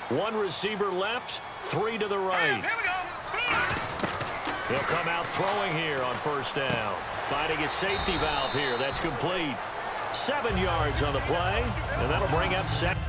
One receiver left, 3 to the right. He'll come out throwing here on first down. Finding his safety valve here. That's complete. 7 yards on the play, and that'll bring up second.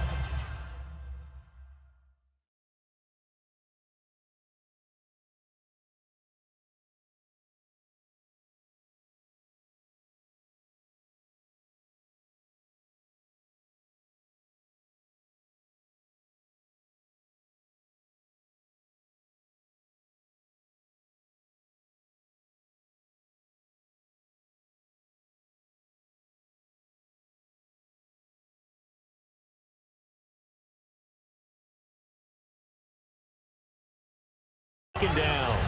Down.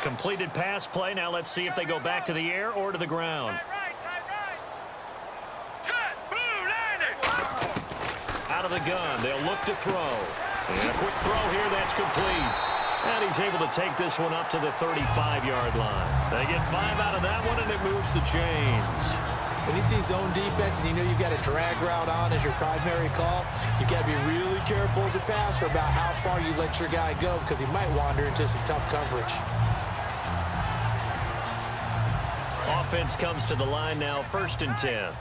Completed pass play. Now let's see if they go back to the air or to the ground. Out of the gun. They'll look to throw. And a quick throw here. That's complete. And he's able to take this one up to the 35-yard line. They get 5 out of that one, and it moves the chains. When you see zone defense and you know you've got a drag route on as your primary call, you've got to be really careful as a passer about how far you let your guy go because he might wander into some tough coverage. Offense comes to the line now, 1st and 10.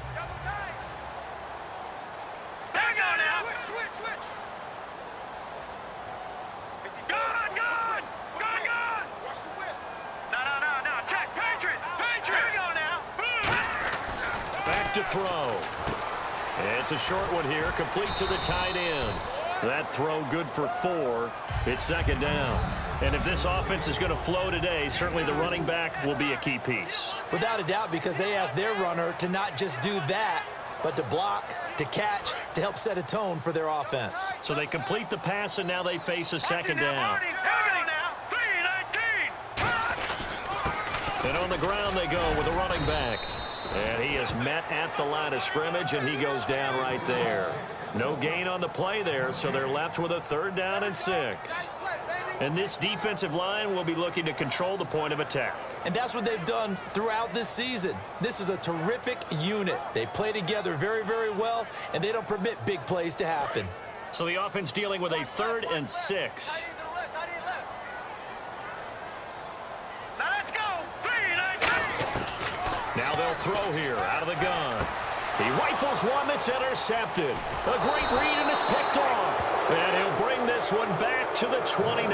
To throw. It's a short one here, complete to the tight end. That throw good for 4. It's 2nd down. And if this offense is going to flow today, certainly the running back will be a key piece. Without a doubt, because they asked their runner to not just do that, but to block, to catch, to help set a tone for their offense. So they complete the pass, and now they face a 2nd down. And on the ground they go with a running back. And he is met at the line of scrimmage, and he goes down right there. No gain on the play there, so they're left with a 3rd down and 6. And this defensive line will be looking to control the point of attack. And that's what they've done throughout this season. This is a terrific unit. They play together very, very well, and they don't permit big plays to happen. So the offense dealing with a 3rd and 6. Now they'll throw here out of the gun. He rifles one that's intercepted. A great read, and it's picked off. And he'll bring this one back to the 29.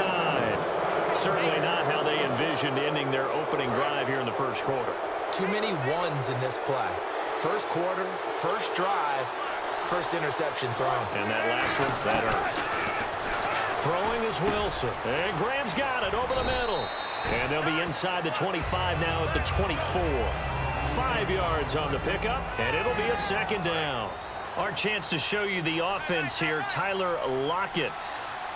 Certainly not how they envisioned ending their opening drive here in the 1st quarter. Too many ones in this play. 1st quarter, 1st drive, 1st interception thrown. And that last one, that hurts. Throwing is Wilson. And Graham's got it over the middle. And they'll be inside the 25 now at the 24. 5 yards on the pickup, and it'll be a 2nd down. Our chance to show you the offense here, Tyler Lockett.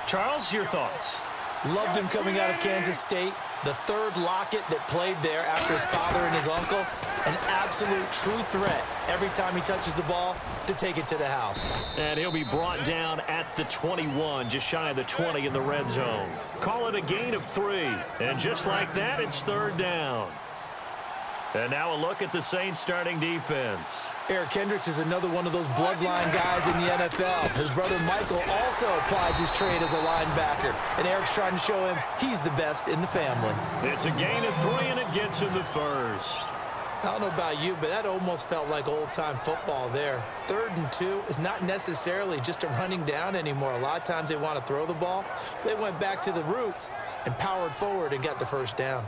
Charles, your thoughts? Loved him coming out of Kansas State. The 3rd Lockett that played there after his father and his uncle. An absolute true threat every time he touches the ball to take it to the house. And he'll be brought down at the 21, just shy of the 20 in the red zone. Call it a gain of 3. And just like that, it's 3rd down. And now a look at the Saints starting defense. Eric Kendricks is another one of those bloodline guys in the NFL. His brother Michael also applies his trade as a linebacker. And Eric's trying to show him he's the best in the family. It's a gain of 3, and it gets him the 1st. I don't know about you, but that almost felt like old-time football there. 3rd and 2 is not necessarily just a running down anymore. A lot of times they want to throw the ball. They went back to the roots and powered forward and got the 1st down.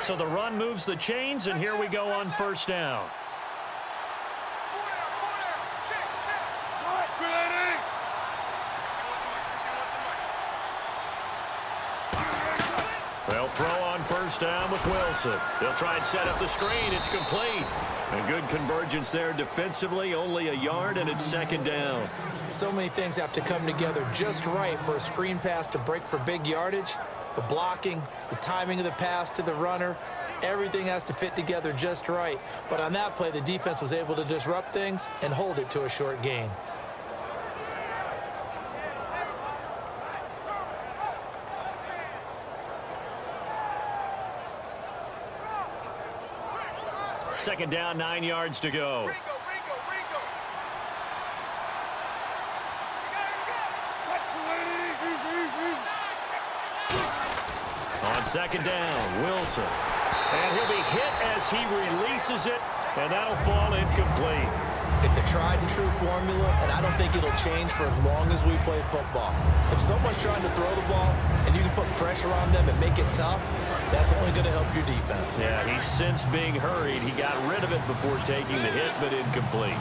So the run moves the chains, and here we go on 1st down. They'll throw on 1st down with Wilson. They'll try and set up the screen. It's complete. A good convergence there defensively, only a yard, and it's 2nd down. So many things have to come together just right for a screen pass to break for big yardage. The blocking, the timing of the pass to the runner, everything has to fit together just right. But on that play, the defense was able to disrupt things and hold it to a short gain. Second down, 9 yards to go. On second down, Wilson. And he'll be hit as he releases it, and that'll fall incomplete. It's a tried-and-true formula, and I don't think it'll change for as long as we play football. If someone's trying to throw the ball and you can put pressure on them and make it tough, that's only going to help your defense. Yeah, he's since being hurried. He got rid of it before taking the hit, but incomplete.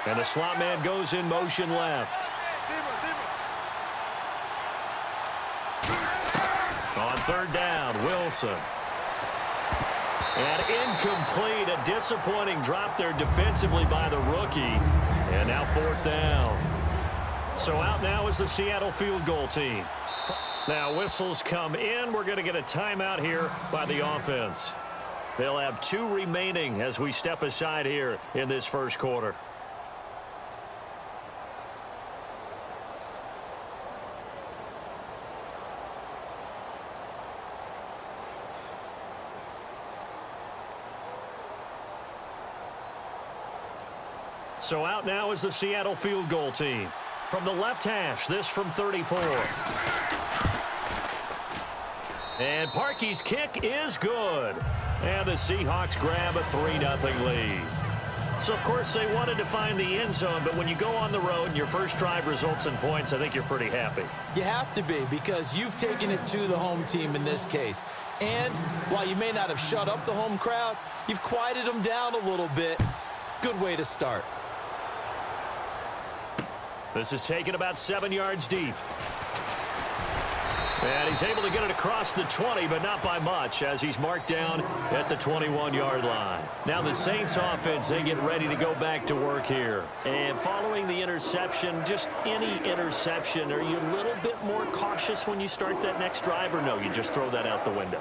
And the slot man goes in motion left. On third down, Wilson. And incomplete. A disappointing drop there defensively by the rookie. And now fourth down. So out now is the Seattle field goal team. Now whistles come in. We're going to get a timeout here by the offense. They'll have 2 remaining as we step aside here in this first quarter. So out now is the Seattle field goal team. From the left hash, this from 34. And Parkey's kick is good. And the Seahawks grab a 3-0 lead. So, of course, they wanted to find the end zone, but when you go on the road and your first drive results in points, I think you're pretty happy. You have to be, because you've taken it to the home team in this case. And while you may not have shut up the home crowd, you've quieted them down a little bit. Good way to start. This is taken about 7 yards deep. And he's able to get it across the 20, but not by much, as he's marked down at the 21-yard line. Now the Saints offense, they get ready to go back to work here. And following the interception, just any interception, are you a little bit more cautious when you start that next drive, or no, you just throw that out the window?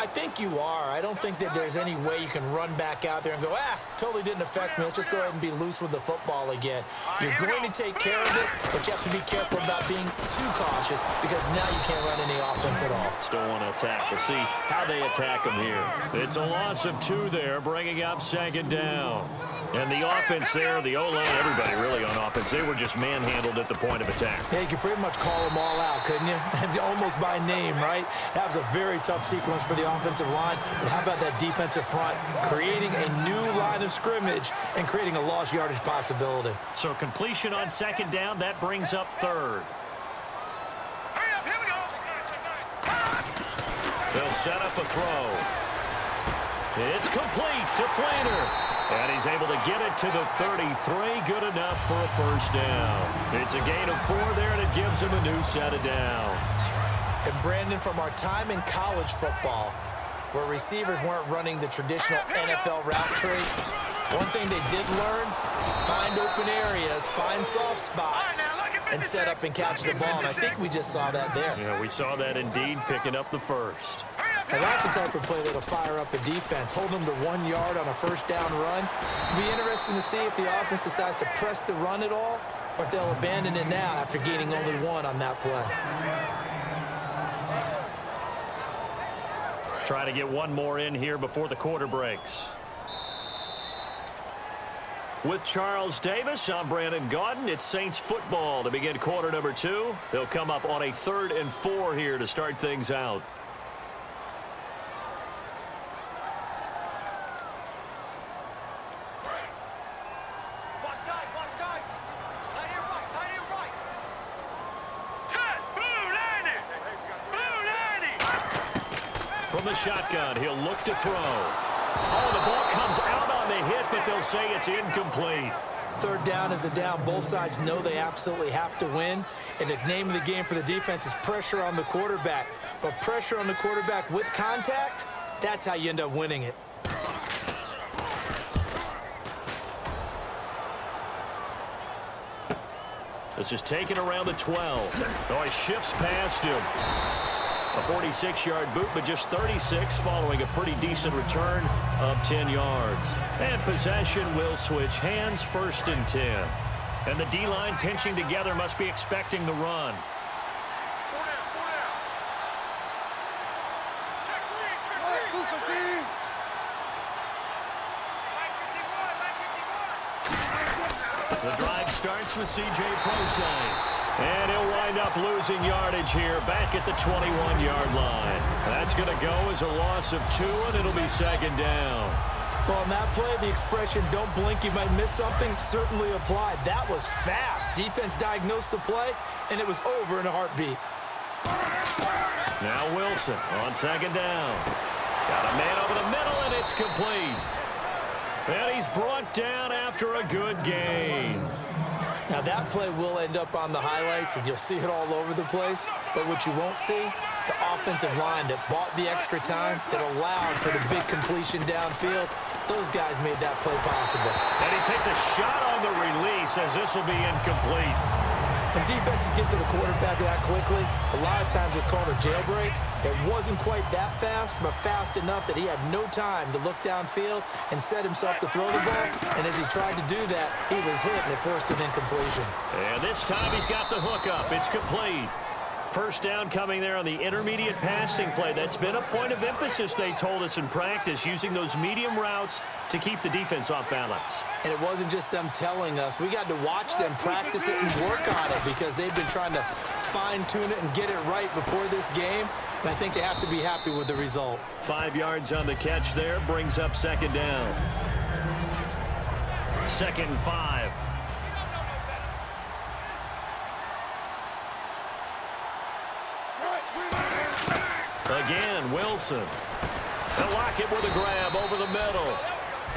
I think you are. I don't think that there's any way you can run back out there and go, totally didn't affect me. Let's just go ahead and be loose with the football again. You're going to take care of it, but you have to be careful about being too cautious, because now you can't run any offense at all. Still want to attack. We'll see how they attack them here. It's a loss of 2 there, bringing up second down. And the offense there, the O-line, everybody really on offense, they were just manhandled at the point of attack. Yeah, you could pretty much call them all out, couldn't you? Almost by name, right? That was a very tough sequence for the offensive line. But how about that defensive front creating a new line of scrimmage and creating a lost yardage possibility? So completion on second down, that brings up third. Hurry up, here we go. They'll set up a throw. It's complete to Flaner. And he's able to get it to the 33. Good enough for a first down. It's a gain of 4 there, and it gives him a new set of downs. And Brandon, from our time in college football, where receivers weren't running the traditional NFL route tree, one thing they did learn, find open areas, find soft spots, and set up and catch the ball. And I think we just saw that there. Yeah, we saw that indeed, picking up the first. And that's the type of play that'll fire up a defense, hold them to 1 yard on a first down run. It'll be interesting to see if the offense decides to press the run at all, or if they'll abandon it now after gaining only 1 on that play. Try to get 1 more in here before the quarter breaks. With Charles Davis, I'm Brandon Gaudin. It's Saints football to begin quarter number 2. They'll come up on a 3rd and 4 here to start things out. From the shotgun, he'll look to throw. Oh, the ball comes out on the hit, but they'll say it's incomplete. Third down is the down. Both sides know they absolutely have to win. And the name of the game for the defense is pressure on the quarterback. But pressure on the quarterback with contact, that's how you end up winning it. This is taken around the 12. Oh, he shifts past him. A 46-yard boot, but just 36 following a pretty decent return of 10 yards. And possession will switch hands, 1st and 10. And the D-line pinching together, must be expecting the run. The drive starts with C.J. Procise. And he'll wind up losing yardage here back at the 21-yard line. That's going to go as a loss of 2, and it'll be second down. Well, on that play, the expression, don't blink, you might miss something, certainly applied. That was fast. Defense diagnosed the play, and it was over in a heartbeat. Now Wilson on second down. Got a man over the middle, and it's complete. And he's brought down after a good gain. Now, that play will end up on the highlights, and you'll see it all over the place. But what you won't see, the offensive line that bought the extra time, that allowed for the big completion downfield, those guys made that play possible. And he takes a shot on the release as this will be incomplete. When defenses get to the quarterback that quickly, a lot of times it's called a jailbreak. It wasn't quite that fast, but fast enough that he had no time to look downfield and set himself to throw the ball. And as he tried to do that, he was hit, and it forced an incompletion. And this time he's got the hook up. It's complete. First down coming there on the intermediate passing play. That's been a point of emphasis, they told us in practice, using those medium routes to keep the defense off balance. And it wasn't just them telling us. We got to watch them practice it and work on it because they've been trying to fine-tune it and get it right before this game. And I think they have to be happy with the result. 5 yards on the catch there, brings up second down. 2nd and 5. Again, Wilson. They'll lock it with a grab over the middle.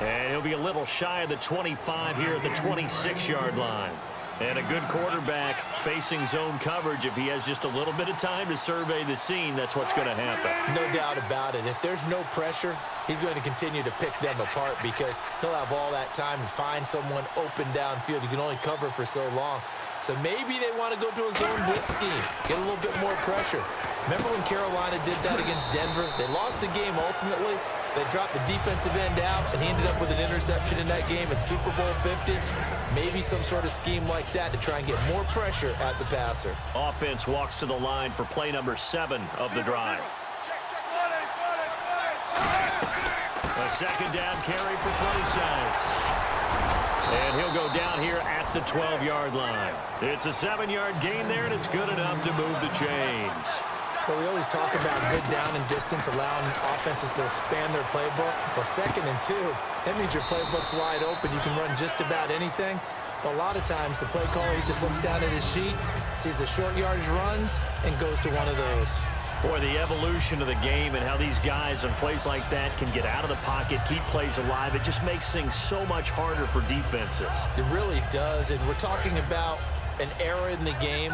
And he'll be a little shy of the 25 here at the 26-yard line. And a good quarterback facing zone coverage. If he has just a little bit of time to survey the scene, that's what's going to happen. No doubt about it. If there's no pressure, he's going to continue to pick them apart because he'll have all that time to find someone open downfield. You can only cover for so long. So maybe they want to go to a zone blitz scheme, get a little bit more pressure. Remember when Carolina did that against Denver? They lost the game ultimately. They dropped the defensive end out, and he ended up with an interception in that game at Super Bowl 50. Maybe some sort of scheme like that to try and get more pressure at the passer. Offense walks to the line for play number 7 of the drive. A second down carry for Procise. And he'll go down here at the 12-yard line. It's a 7-yard gain there, and it's good enough to move the chains. Well, we always talk about good down and distance, allowing offenses to expand their playbook. Well, 2nd and 2, that means your playbook's wide open. You can run just about anything. But a lot of times, the play caller, he just looks down at his sheet, sees the short yardage runs, and goes to one of those. Boy, the evolution of the game and how these guys on plays like that can get out of the pocket, keep plays alive, it just makes things so much harder for defenses. It really does, and we're talking about an era in the game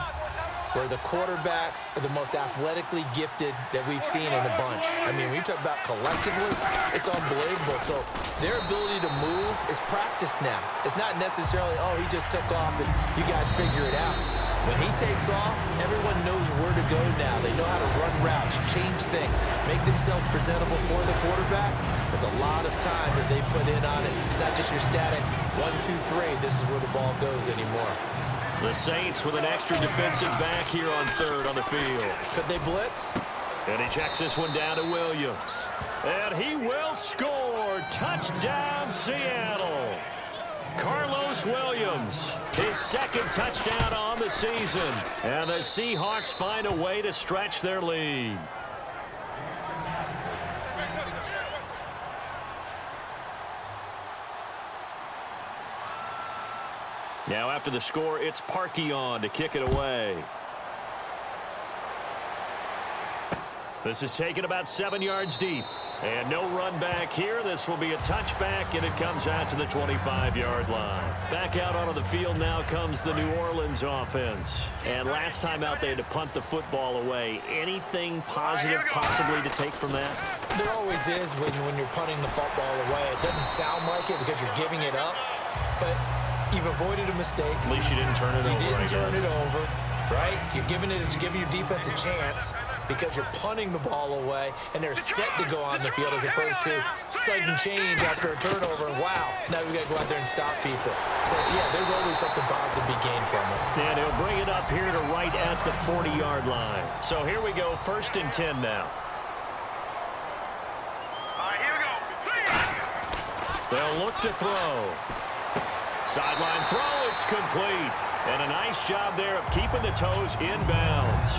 where the quarterbacks are the most athletically gifted that we've seen in a bunch. I mean, when you talk about collectively, it's unbelievable. So their ability to move is practiced now. It's not necessarily, oh, he just took off and you guys figure it out. When he takes off, everyone knows where to go now. They know how to run routes, change things, make themselves presentable for the quarterback. It's a lot of time that they put in on it. It's not just your static 1, 2, 3, this is where the ball goes anymore. The Saints with an extra defensive back here on 3rd on the field. Could they blitz? And he checks this one down to Williams. And he will score. Touchdown, Seattle. Carlos Williams, his 2nd touchdown on the season. And the Seahawks find a way to stretch their lead. Now after the score, it's Parkey on to kick it away. This is taken about 7 yards deep. And no run back here. This will be a touchback, and it comes out to the 25-yard line. Back out onto the field now comes the New Orleans offense. And last time out, they had to punt the football away. Anything positive possibly to take from that? There always is when you're punting the football away. It doesn't sound like it because you're giving it up, but you've avoided a mistake. At least you didn't turn it over. You didn't turn it over, right? You're giving your defense a chance because you're punting the ball away, and they're set to go on the field as opposed to sudden change after a turnover. And wow, now we got to go out there and stop people. So, yeah, there's always something positive to be gained from it. And he'll bring it up here to right at the 40-yard line. So here we go, 1st and 10 now. Here we go. They'll look to throw. Sideline throw, it's it's complete. And a nice job there of keeping the toes in bounds.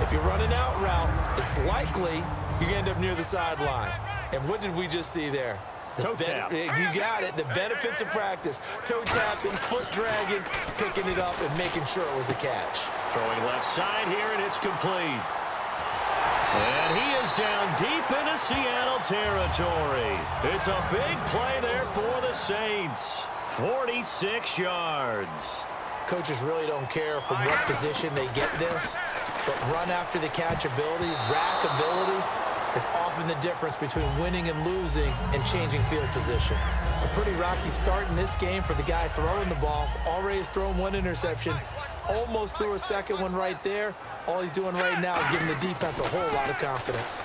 If you're running out route, it's likely you're going to end up near the sideline. And what did we just see there? Toe tap. You got it. The benefits of practice. Toe tapping, foot dragging, picking it up, and making sure it was a catch. Throwing left side here, and it's complete. And he is down deep into Seattle territory. It's a big play there for the Saints. 46 yards. Coaches really don't care from what position they get this, but run after the catch ability, rack ability, is often the difference between winning and losing and changing field position. A pretty rocky start in this game for the guy throwing the ball. Already has thrown one interception, almost threw a second one right there. All he's doing right now is giving the defense a whole lot of confidence.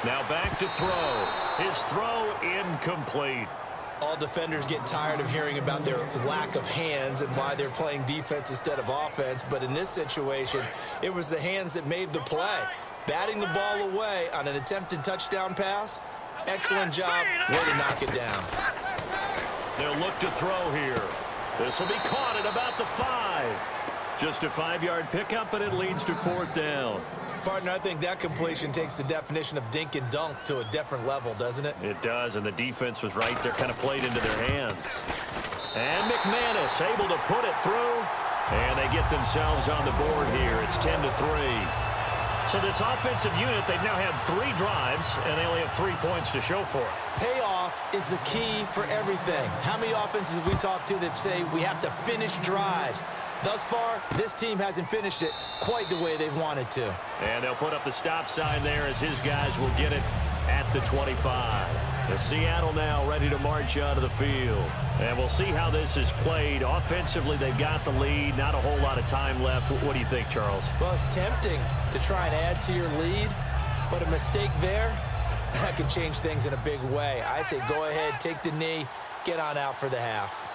Now back to throw. His throw incomplete. All defenders get tired of hearing about their lack of hands and why they're playing defense instead of offense. But in this situation, it was the hands that made the play. Batting the ball away on an attempted touchdown pass. Excellent job. Way to knock it down. They'll look to throw here. This will be caught at about the 5. Just a 5-yard pickup, and it leads to 4th down. Partner, I think that completion takes the definition of dink and dunk to a different level, doesn't it? It does, and the defense was right there, kind of played into their hands. And McManus able to put it through, and they get themselves on the board here. It's 10-3. So this offensive unit, they've now had 3 drives, and they only have 3 points to show for it. Payoff is the key for everything. How many offenses have we talked to that say we have to finish drives? Thus far, this team hasn't finished it quite the way they wanted to. And they'll put up the stop sign there as his guys will get it at the 25. The Seattle now ready to march out of the field. And we'll see how this is played. Offensively, they've got the lead. Not a whole lot of time left. What do you think, Charles? Well, it's tempting to try and add to your lead, but a mistake there, that could change things in a big way. I say go ahead, take the knee, get on out for the half.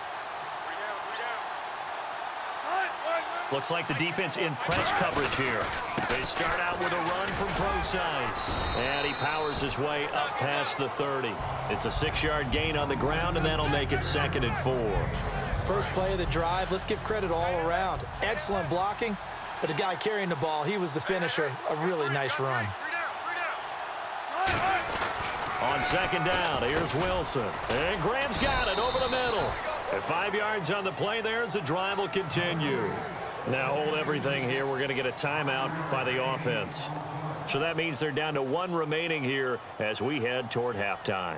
Looks like the defense in press coverage here. They start out with a run from Procise. And he powers his way up past the 30. It's a 6-yard gain on the ground, and that'll make it 2nd and 4. First play of the drive, let's give credit all around. Excellent blocking, but the guy carrying the ball, he was the finisher. A really nice run. On 2nd down, here's Wilson. And Graham's got it over the middle. At 5 yards on the play there as the drive will continue. Now hold everything here. We're going to get a timeout by the offense. So that means they're down to 1 remaining here as we head toward halftime.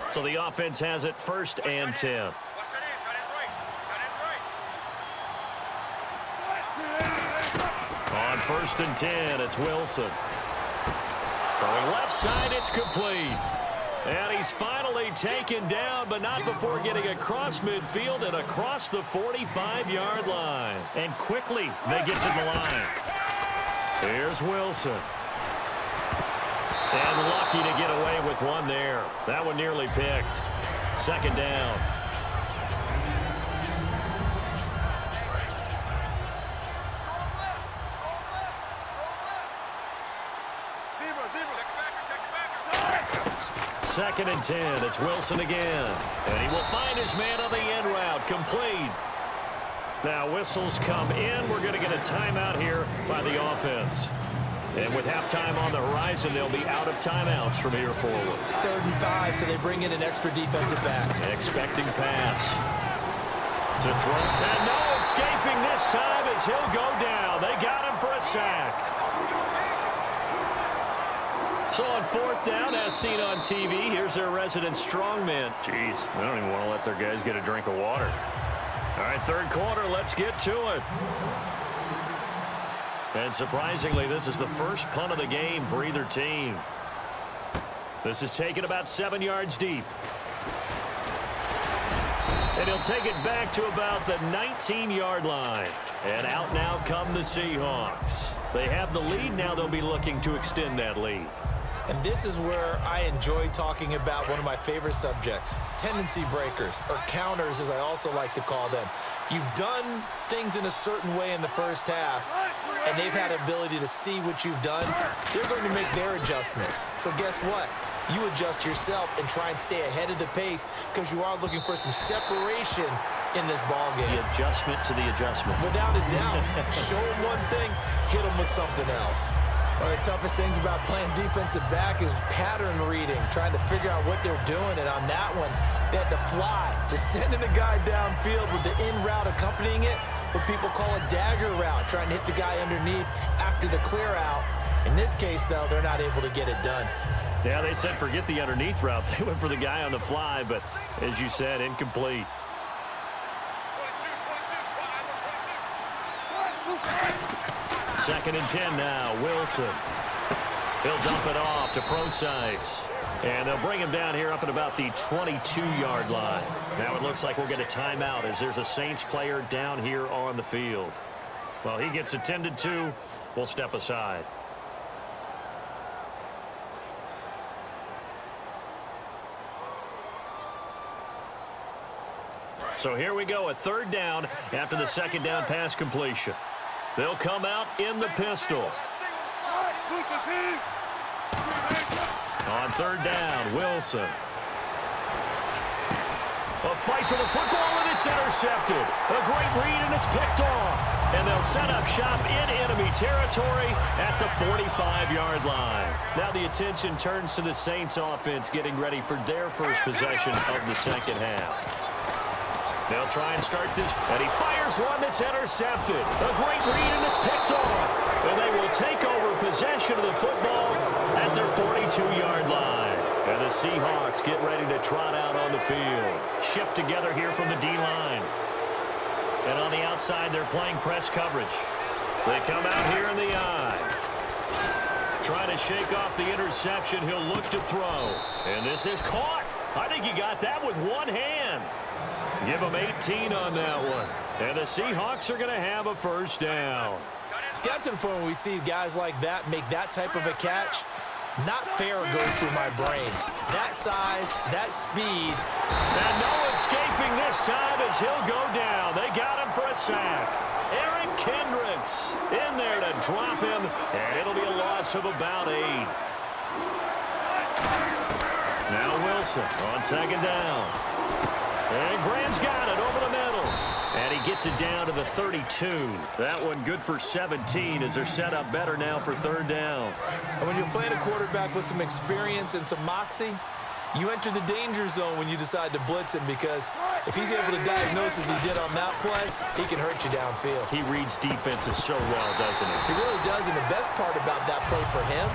So the offense has it 1st and 10. On 1st and 10, it's Wilson. Throwing left side, it's complete. And he's finally taken down, but not before getting across midfield and across the 45-yard line. And quickly, they get to the line. Here's Wilson. And lucky to get away with one there. That one nearly picked. 2nd down. Second and 10. It's Wilson again. And he will find his man on the end route. Complete. Now whistles come in. We're going to get a timeout here by the offense. And with halftime on the horizon, they'll be out of timeouts from here forward. 3rd and 5, so they bring in an extra defensive back. Expecting pass. To throw. And no escaping this time as he'll go down. They got him for a sack. So on 4th down, as seen on TV, here's their resident strongman. Jeez, they don't even want to let their guys get a drink of water. All right, 3rd quarter, let's get to it. And surprisingly, this is the first punt of the game for either team. This is taken about 7 yards deep. And he'll take it back to about the 19-yard line. And out now come the Seahawks. They have the lead. Now they'll be looking to extend that lead. And this is where I enjoy talking about one of my favorite subjects, tendency breakers, or counters as I also like to call them. You've done things in a certain way in the first half, and they've had ability to see what you've done. They're going to make their adjustments. So guess what? You adjust yourself and try and stay ahead of the pace because you are looking for some separation in this ball game. The adjustment to the adjustment. Without a doubt. Show them one thing, hit them with something else. One of the toughest things about playing defensive back is pattern reading, trying to figure out what they're doing. And on that one, they had to fly, just sending a guy downfield with the in route accompanying it, what people call a dagger route, trying to hit the guy underneath after the clear out. In this case, though, they're not able to get it done. Yeah, they said forget the underneath route. They went for the guy on the fly, but as you said, incomplete. 2nd and 10 now. Wilson. He'll dump it off to Procise. And they'll bring him down here up at about the 22-yard line. Now it looks like we'll get a timeout as there's a Saints player down here on the field. Well, he gets attended to. We'll step aside. So here we go, a 3rd down after the 2nd down pass completion. They'll come out in the pistol. On 3rd down, Wilson. A fight for the football, and it's intercepted. A great read, and it's picked off. And they'll set up shop in enemy territory at the 45-yard line. Now the attention turns to the Saints offense getting ready for their first possession of the 2nd half. They'll try and start this, and he fires one that's intercepted. A great read, and it's picked off. And they will take over possession of the football at their 42-yard line. And the Seahawks get ready to trot out on the field. Shift together here from the D-line. And on the outside, they're playing press coverage. They come out here in the eye. Trying to shake off the interception. He'll look to throw. And this is caught. I think he got that with one hand. Give him 18 on that one. And the Seahawks are going to have a 1st down. It's got to the point where we see guys like that make that type of a catch. Not fair goes through my brain. That size, that speed. And no escaping this time as he'll go down. They got him for a sack. Eric Kendricks in there to drop him. And it'll be a loss of about 8. Now Wilson on 2nd down. And Graham's got it over the middle. And he gets it down to the 32. That one good for 17 as they're set up better now for 3rd down. And when you're playing a quarterback with some experience and some moxie, you enter the danger zone when you decide to blitz him, because if he's able to diagnose as he did on that play, he can hurt you downfield. He reads defenses so well, doesn't he? He really does, and the best part about that play for him,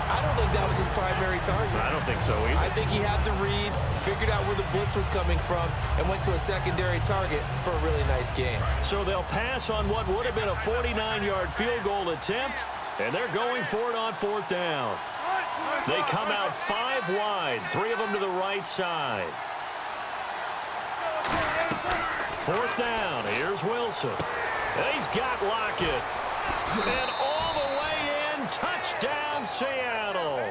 I don't think that was his primary target. I don't think so either. I think he had the read, figured out where the blitz was coming from, and went to a secondary target for a really nice game. So they'll pass on what would have been a 49-yard field goal attempt, and they're going for it on 4th down. They come out 5 wide, 3 of them to the right side. 4th down, here's Wilson. And he's got Lockett. And all the way in, touchdown Seattle.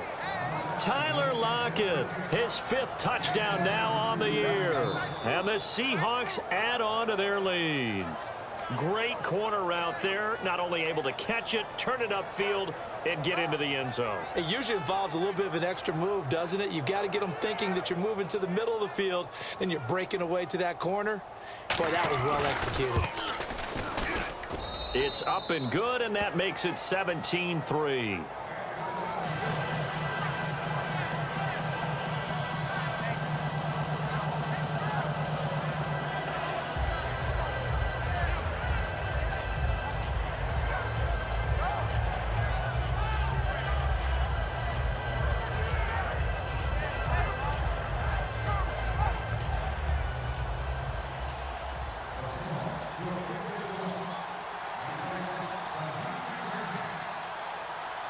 Tyler Lockett, his 5th touchdown now on the year. And the Seahawks add on to their lead. Great corner route there. Not only able to catch it, turn it upfield, and get into the end zone. It usually involves a little bit of an extra move, doesn't it? You've got to get them thinking that you're moving to the middle of the field, and you're breaking away to that corner. Boy, that was well executed. It's up and good, and that makes it 17-3.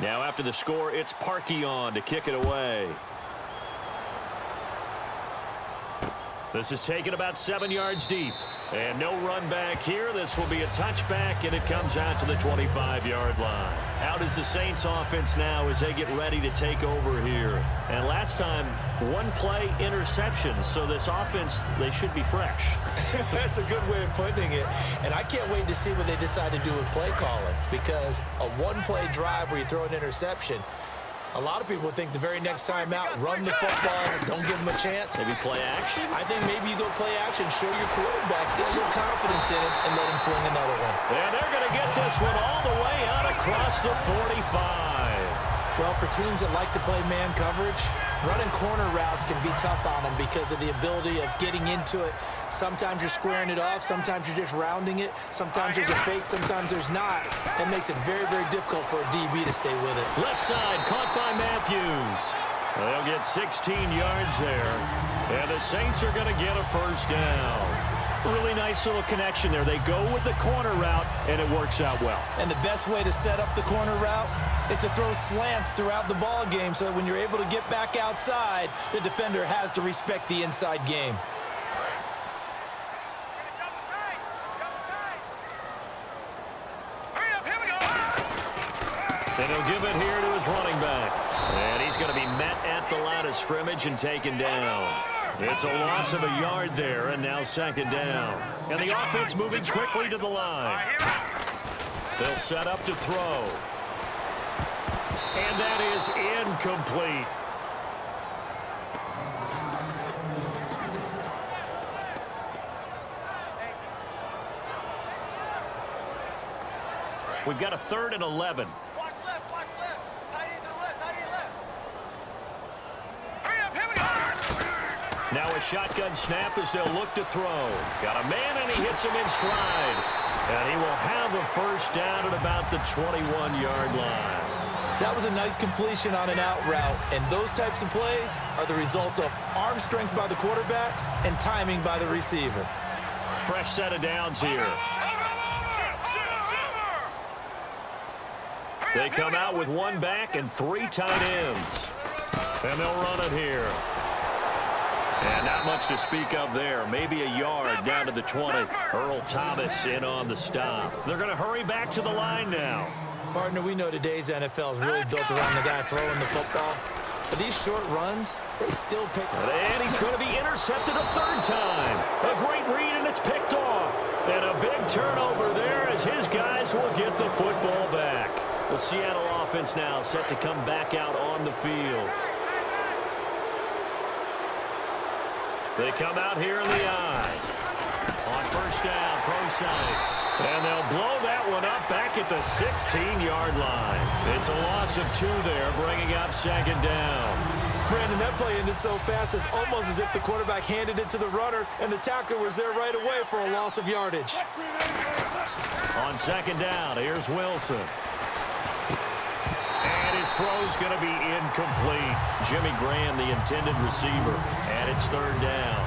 Now after the score, it's Parkey on to kick it away. This is taken about 7 yards deep. And no run back here. This will be a touchback, and it comes out to the 25-yard line. How does the Saints offense now as they get ready to take over here? And last time, one play interception. So this offense, they should be fresh. That's a good way of putting it. And I can't wait to see what they decide to do with play calling, because a one-play drive where you throw an interception, a lot of people think the very next time out, run the football, don't give them a chance. Maybe play action? I think maybe you go play action, show your quarterback, get a little confidence in it, and let him fling another one. And they're going to get this one all the way out across the 45. Well, for teams that like to play man coverage, running corner routes can be tough on them because of the ability of getting into it. Sometimes you're squaring it off. Sometimes you're just rounding it. Sometimes there's a fake. Sometimes there's not. That makes it very, very difficult for a DB to stay with it. Left side caught by Matthews. They'll get 16 yards there. And the Saints are going to get a first down. Really nice little connection there. They go with the corner route, and it works out well. And the best way to set up the corner route is to throw slants throughout the ball game so that when you're able to get back outside, the defender has to respect the inside game. And he'll give it here to his running back. And he's going to be met at the line of scrimmage and taken down. It's a loss of a yard there, and now second down. And the offense moving quickly to the line. They'll set up to throw. And that is incomplete. We've got a 3rd and 11. Watch left, watch left. Tight end to the left, tight end left. Hurry up, here we go. Now a shotgun snap as they'll look to throw. Got a man, and he hits him in stride. And he will have a first down at about the 21-yard line. That was a nice completion on an out route, and those types of plays are the result of arm strength by the quarterback and timing by the receiver. Fresh set of downs here. They come out with one back and 3 tight ends. And they'll run it here. And not much to speak of there. Maybe a yard down to the 20. Earl Thomas in on the stop. They're going to hurry back to the line now. Partner, we know today's NFL is really built around the guy throwing the football. But these short runs, they still pick. And he's going to be intercepted a 3rd time. A great read, and it's picked off. And a big turnover there as his guys will get the football back. The Seattle offense now set to come back out on the field. They come out here in the eye. On first down, Procise. And they'll blow that one up back at the 16-yard line. It's a loss of 2 there, bringing up second down. Brandon, that play ended so fast, it's almost as if the quarterback handed it to the runner, and the tackler was there right away for a loss of yardage. On second down, here's Wilson. And his throw's going to be incomplete. Jimmy Graham, the intended receiver, and it's 3rd down.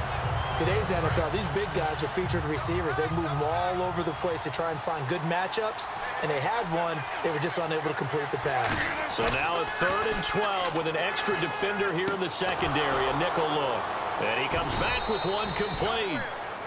Today's NFL, these big guys are featured receivers. They move them all over the place to try and find good matchups, and they had one. They were just unable to complete the pass. So now at 3rd and 12 with an extra defender here in the secondary, a nickel look. And he comes back with one complete.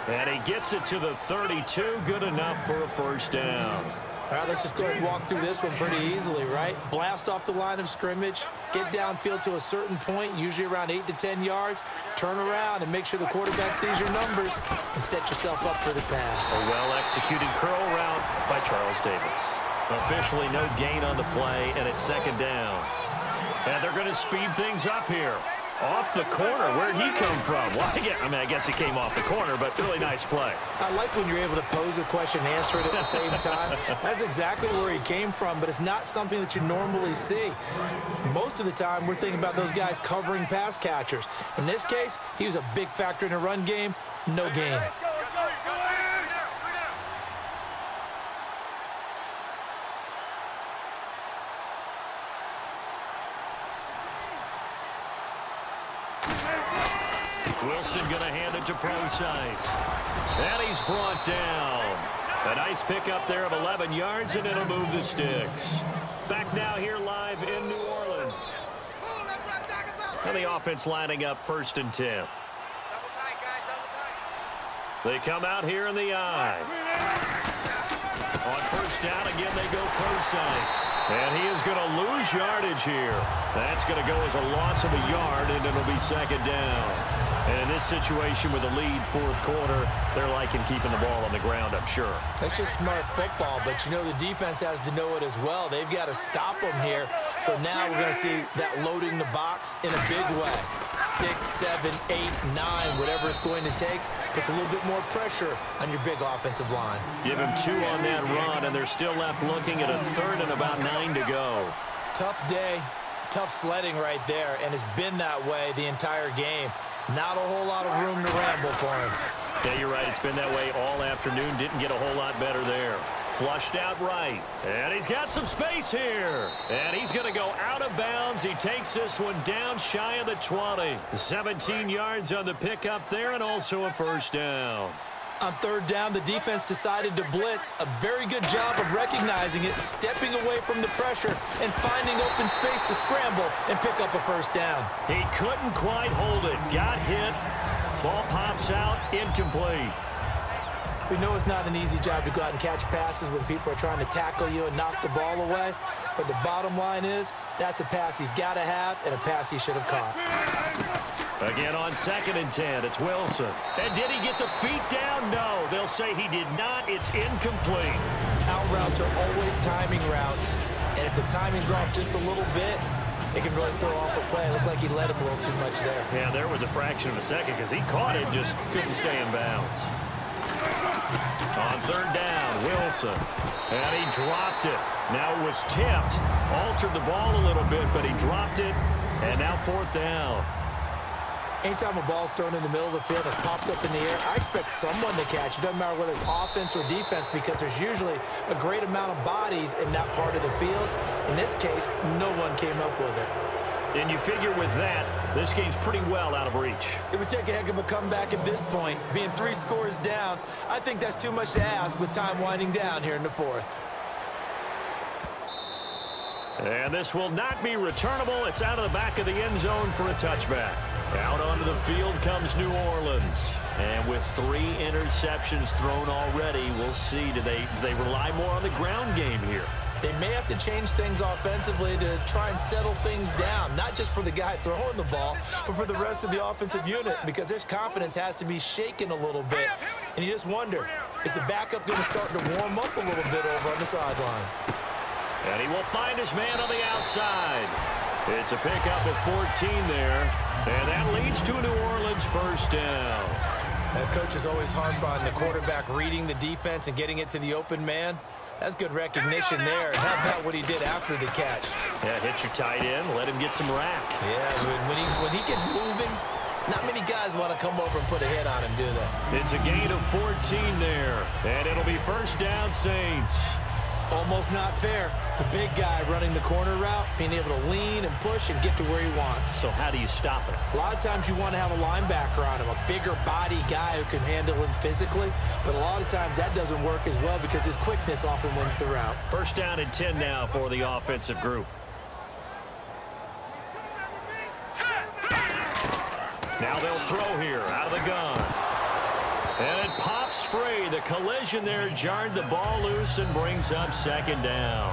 And he gets it to the 32, good enough for a first down. All right, let's just go ahead and walk through this one pretty easily, right? Blast off the line of scrimmage, get downfield to a certain point, usually around 8 to 10 yards, turn around and make sure the quarterback sees your numbers and set yourself up for the pass. A well-executed curl route by Charles Davis. Officially no gain on the play, and it's second down. And they're going to speed things up here. Off the corner, where'd he come from? Well, I guess he came off the corner, but really nice play. I like when you're able to pose a question and answer it at the same time. That's exactly where he came from, but it's not something that you normally see. Most of the time, we're thinking about those guys covering pass catchers. In this case, he was a big factor in the run game, no gain. Wilson going to hand it to Procise. And he's brought down. A nice pickup there of 11 yards, and it'll move the sticks. Back now here live in New Orleans. And the offense lining up 1st and 10. Double tight, guys, double tight. They come out here in the eye. On first down, again, they go Prosykes. And he is going to lose yardage here. That's going to go as a loss of a yard, and it'll be second down. And in this situation with a lead fourth quarter, they're liking keeping the ball on the ground, I'm sure. That's just smart football, but you know the defense has to know it as well. They've got to stop them here. So now we're going to see that loading the box in a big way. 6, 7, 8, 9, whatever it's going to take, puts a little bit more pressure on your big offensive line. Give him 2 on that run, and they're still left looking at a third and about 9 to go. Tough day, tough sledding right there, and it's been that way the entire game. Not a whole lot of room to ramble for him. Yeah, you're right. It's been that way all afternoon. Didn't get a whole lot better there. Flushed out right. And he's got some space here. And he's going to go out of bounds. He takes this one down shy of the 20. 17 yards on the pickup there, and also a first down. On third down, the defense decided to blitz. A very good job of recognizing it, stepping away from the pressure, and finding open space to scramble and pick up a first down. He couldn't quite hold it. Got hit. Ball pops out, incomplete. We know it's not an easy job to go out and catch passes when people are trying to tackle you and knock the ball away. But the bottom line is, that's a pass he's got to have and a pass he should have caught. Again on 2nd and 10, it's Wilson. And did he get the feet down? No, they'll say he did not. It's incomplete. Out routes are always timing routes. And if the timing's off just a little bit, it can really throw off a play. It looked like he let him a little too much there. Yeah, there was a fraction of a second because he caught it, just couldn't stay in bounds. On third down, Wilson. And he dropped it. Now it was tipped. Altered the ball a little bit, but he dropped it. And now fourth down. Anytime a ball's thrown in the middle of the field, it's popped up in the air, I expect someone to catch. It doesn't matter whether it's offense or defense because there's usually a great amount of bodies in that part of the field. In this case, no one came up with it. And you figure with that, this game's pretty well out of reach. It would take a heck of a comeback at this point. Being 3 scores down, I think that's too much to ask with time winding down here in the fourth. And this will not be returnable. It's out of the back of the end zone for a touchback. Out onto the field comes New Orleans. And with 3 interceptions thrown already, we'll see. Do they rely more on the ground game here? They may have to change things offensively to try and settle things down, not just for the guy throwing the ball, but for the rest of the offensive unit, because their confidence has to be shaken a little bit. And you just wonder, is the backup going to start to warm up a little bit over on the sideline? And he will find his man on the outside. It's a pickup of 14 there, and that leads to a New Orleans first down. Coaches always harp on the quarterback reading the defense and getting it to the open man. That's good recognition there. And how about what he did after the catch? Yeah, hit your tight end, let him get some rack. Yeah, when he gets moving, not many guys want to come over and put a hit on him, do they? It's a gain of 14 there, and it'll be first down, Saints. Almost not fair. The big guy running the corner route, being able to lean and push and get to where he wants. So how do you stop it? A lot of times you want to have a linebacker on him, a bigger body guy who can handle him physically, but a lot of times that doesn't work as well because his quickness often wins the route. First down and 10 now for the offensive group. Now they'll throw here out of the gun. And it pops free. The collision there jarred the ball loose and brings up second down.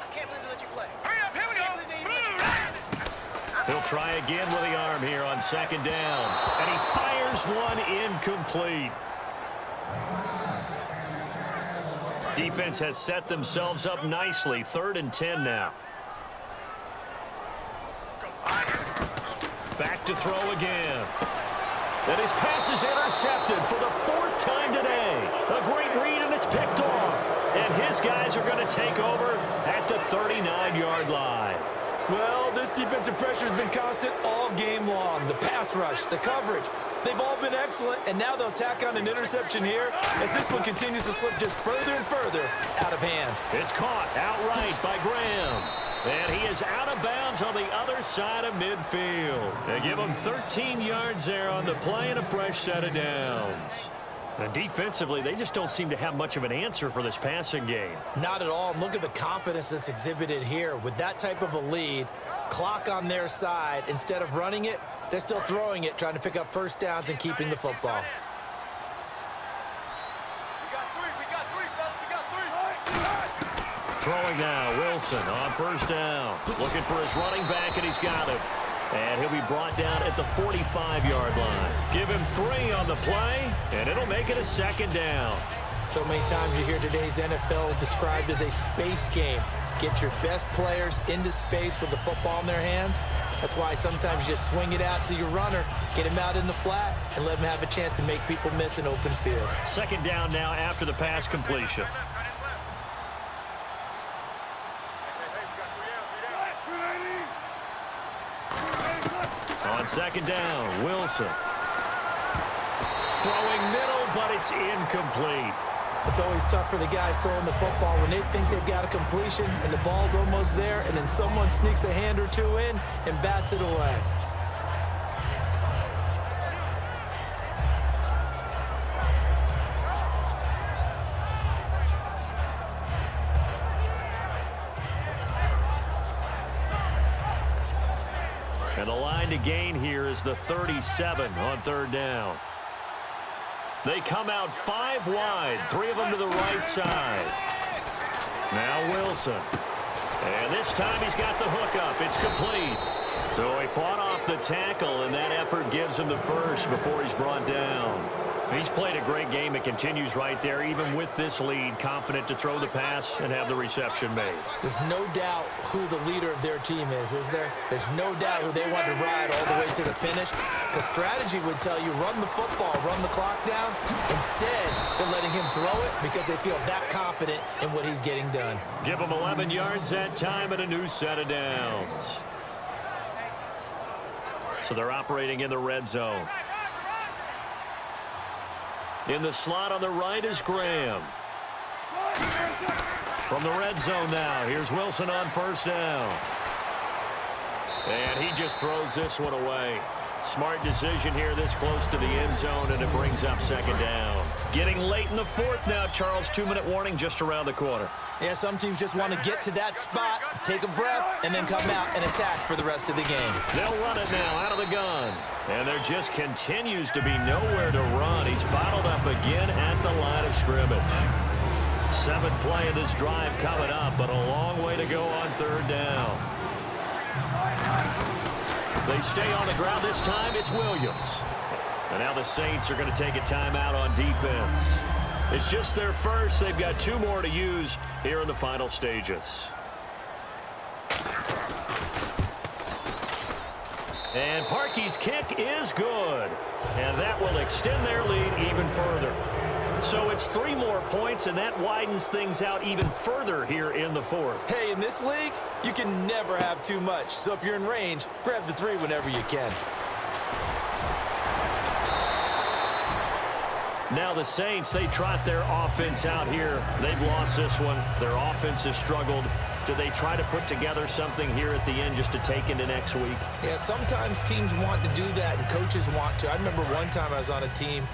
I can't believe they let you play. Hurry up, here we go. I can't believe they even let you play. He'll try again with the arm here on second down. And he fires one incomplete. Defense has set themselves up nicely. 3rd and 10 now. Back to throw again. And his pass is intercepted for the 4th time today. A great read, and it's picked off. And his guys are going to take over at the 39-yard line. Well, this defensive pressure has been constant all game long. The pass rush, the coverage, they've all been excellent, and now they'll tack on an interception here as this one continues to slip just further and further out of hand. It's caught outright by Graham. And he is out of bounds on the other side of midfield. They give him 13 yards there on the play and a fresh set of downs. And defensively, they just don't seem to have much of an answer for this passing game. Not at all. Look at the confidence that's exhibited here. With that type of a lead, Clock on their side. Instead of running it, they're still throwing it, trying to pick up first downs and keeping the football. Throwing now, Wilson on first down. Looking for his running back, and he's got him. And he'll be brought down at the 45-yard line. Give him 3 on the play, and it'll make it a second down. So many times you hear today's NFL described as a space game. Get your best players into space with the football in their hands. That's why sometimes you just swing it out to your runner, get him out in the flat, and let him have a chance to make people miss an open field. Second down now after the pass completion. On second down, Wilson. Throwing middle, but it's incomplete. It's always tough for the guys throwing the football when they think they've got a completion and the ball's almost there, and then someone sneaks a hand or two in and bats it away. And the line to gain here is the 37 on third down. They come out 5 wide, 3 of them to the right side. Now Wilson. And this time he's got the hook up. It's complete. So he fought off the tackle, and that effort gives him the first before he's brought down. He's played a great game. It continues right there, even with this lead, confident to throw the pass and have the reception made. There's no doubt who the leader of their team is there? There's no doubt who they want to ride all the way to the finish. The strategy would tell you run the football, run the clock down. Instead, they're letting him throw it because they feel that confident in what he's getting done. Give him 11 yards that time and a new set of downs. So they're operating in the red zone. In the slot on the right is Graham. From the red zone now, here's Wilson on first down. And he just throws this one away. Smart decision here this close to the end zone, and it brings up second down. Getting late in the fourth now, Charles. 2-minute warning just around the corner. Yeah, some teams just want to get to that spot, take a breath, and then come out and attack for the rest of the game. They'll run it now out of the gun. And there just continues to be nowhere to run. He's bottled up again at the line of scrimmage. 7th play of this drive coming up, but a long way to go on third down. They stay on the ground this time. It's Williams. And now the Saints are going to take a timeout on defense. It's just their first. They've got 2 more to use here in the final stages. And Parkey's kick is good. And that will extend their lead even further. So it's 3 more points, and that widens things out even further here in the fourth. Hey, in this league, you can never have too much. So if you're in range, grab the 3 whenever you can. Now the Saints, they trot their offense out here. They've lost this one. Their offense has struggled. Do they try to put together something here at the end just to take into next week? Yeah, sometimes teams want to do that and coaches want to. I remember one time I was on a team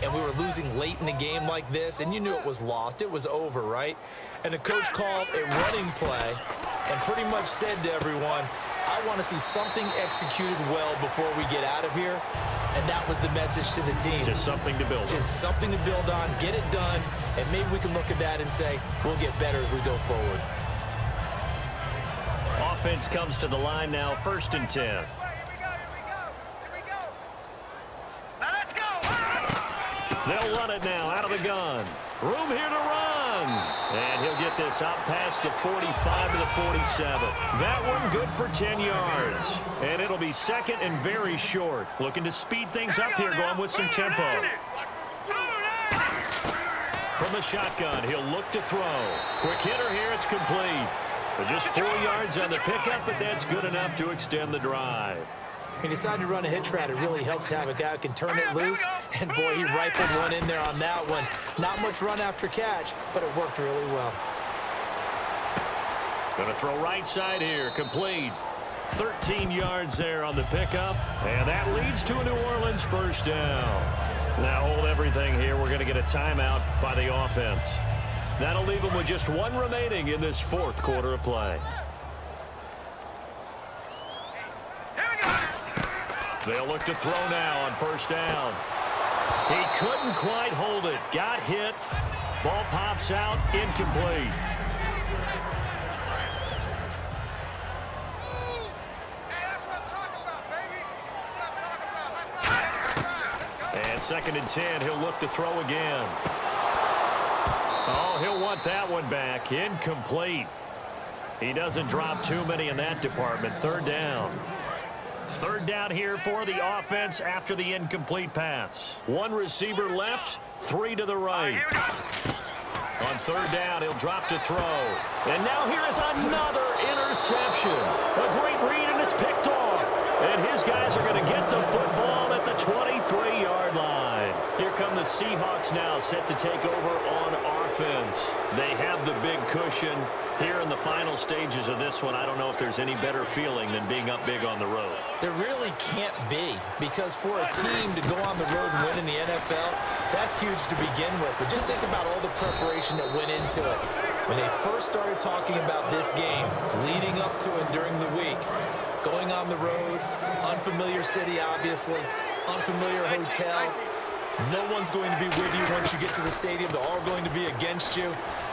and we were losing late in the game like this, and you knew it was lost. It was over, right? And the coach called a running play and pretty much said to everyone, I want to see something executed well before we get out of here. And that was the message to the team. Just something to build on. Just something to build on, get it done, and maybe we can look at that and say, we'll get better as we go forward. Offense comes to the line now, 1st and 10. They'll run it now out of the gun. Room here to run. And he'll get this out past the 45 to the 47. That one good for 10 yards. And it'll be second and very short. Looking to speed things up here, going with some tempo. From the shotgun, he'll look to throw. Quick hitter here, it's complete. But just 4 yards on the pickup, but that's good enough to extend the drive. He decided to run a hitch route. It really helps to have a guy who can turn it loose. And, boy, he rifled one in there on that one. Not much run after catch, but it worked really well. Going to throw right side here, complete. 13 yards there on the pickup. And that leads to a New Orleans first down. Now hold everything here. We're going to get a timeout by the offense. That'll leave them with just 1 remaining in this 4th quarter of play. They'll look to throw now on first down. He couldn't quite hold it. Got hit. Ball pops out. Incomplete. And 2nd and 10. He'll look to throw again. Oh, he'll want that one back. Incomplete. He doesn't drop too many in that department. 3rd down. 3rd down here for the offense after the incomplete pass. 1 receiver left, 3 to the right. On 3rd down, he'll drop to throw. And now here is another interception. A great read, and it's picked off. And his guys are going to get the football at the 23-yard line. Here come the Seahawks now, set to take over on offense. They have the big cushion. Here in the final stages of this one, I don't know if there's any better feeling than being up big on the road. There really can't be, because for a team to go on the road and win in the NFL, that's huge to begin with. But just think about all the preparation that went into it. When they first started talking about this game, leading up to it during the week, going on the road, unfamiliar city, obviously, unfamiliar hotel. No one's going to be with you once you get to the stadium. They're all going to be against you.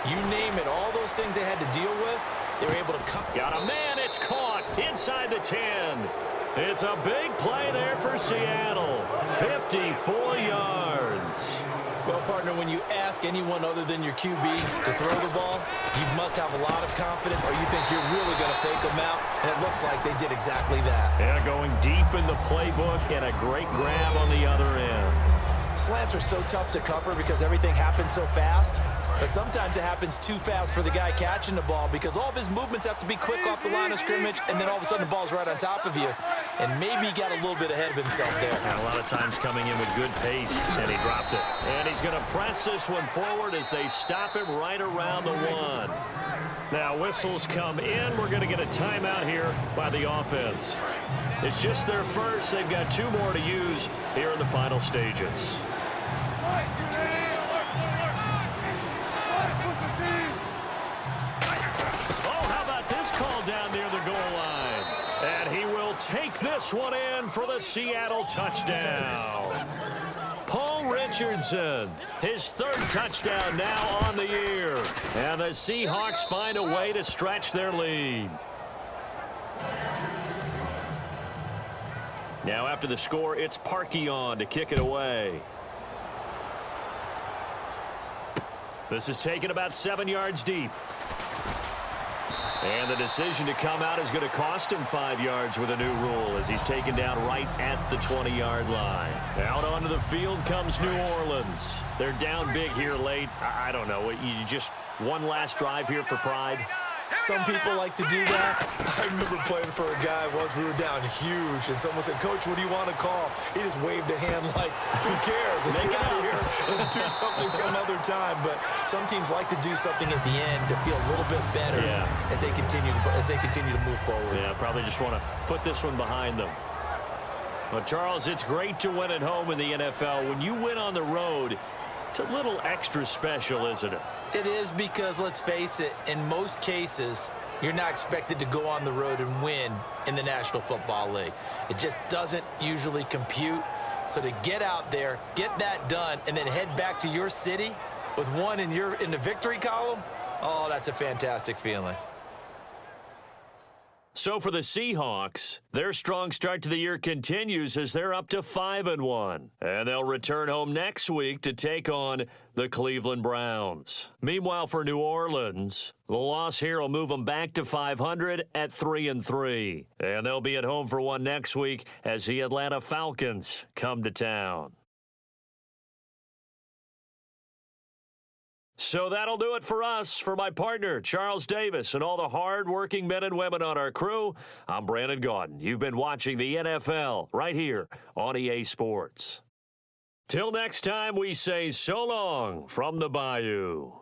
You name it, all those things they had to deal with, they were able to come. Got a man, it's caught inside the 10. It's a big play there for Seattle. 54 yards. Well, partner, when you ask anyone other than your QB to throw the ball, you must have a lot of confidence, or you think you're really going to fake them out, and it looks like they did exactly that. Yeah, going deep in the playbook and a great grab on the other end. Slants are so tough to cover because everything happens so fast. But sometimes it happens too fast for the guy catching the ball because all of his movements have to be quick off the line of scrimmage, and then all of a sudden the ball's right on top of you. And maybe he got a little bit ahead of himself there. And a lot of times coming in with good pace, and he dropped it. And he's going to press this one forward as they stop him right around the 1. Now whistles come in. We're going to get a timeout here by the offense. It's just their first. They've got 2 more to use here in the final stages. Down near the goal line. And he will take this one in for the Seattle touchdown. Paul Richardson, his 3rd touchdown now on the year. And the Seahawks find a way to stretch their lead. Now after the score, it's Parkey on to kick it away. This is taken about 7 yards deep. And the decision to come out is going to cost him 5 yards with a new rule as he's taken down right at the 20-yard line. Out onto the field comes New Orleans. They're down big here late. I don't know. You just one last drive here for pride? Some people like to do that. I remember playing for a guy once. We were down huge, and someone said, "Coach, what do you want to call?" He just waved a hand like, who cares? Let's get out of here and do something some other time. But some teams like to do something at the end to feel a little bit better as they continue to move forward. Yeah, probably just want to put this one behind them. Well, Charles, it's great to win at home in the NFL. When you win on the road, it's a little extra special, isn't it? It is, because let's face it, in most cases, you're not expected to go on the road and win in the National Football League. It just doesn't usually compute. So to get out there, get that done, and then head back to your city with one in the victory column, oh, that's a fantastic feeling. So for the Seahawks, their strong start to the year continues as they're up to 5-1. And they'll return home next week to take on the Cleveland Browns. Meanwhile, for New Orleans, the loss here will move them back to 500 at 3-3. And they'll be at home for one next week as the Atlanta Falcons come to town. So that'll do it for us. For my partner, Charles Davis, and all the hard-working men and women on our crew, I'm Brandon Gaudin. You've been watching the NFL right here on EA Sports. Till next time, we say so long from the Bayou.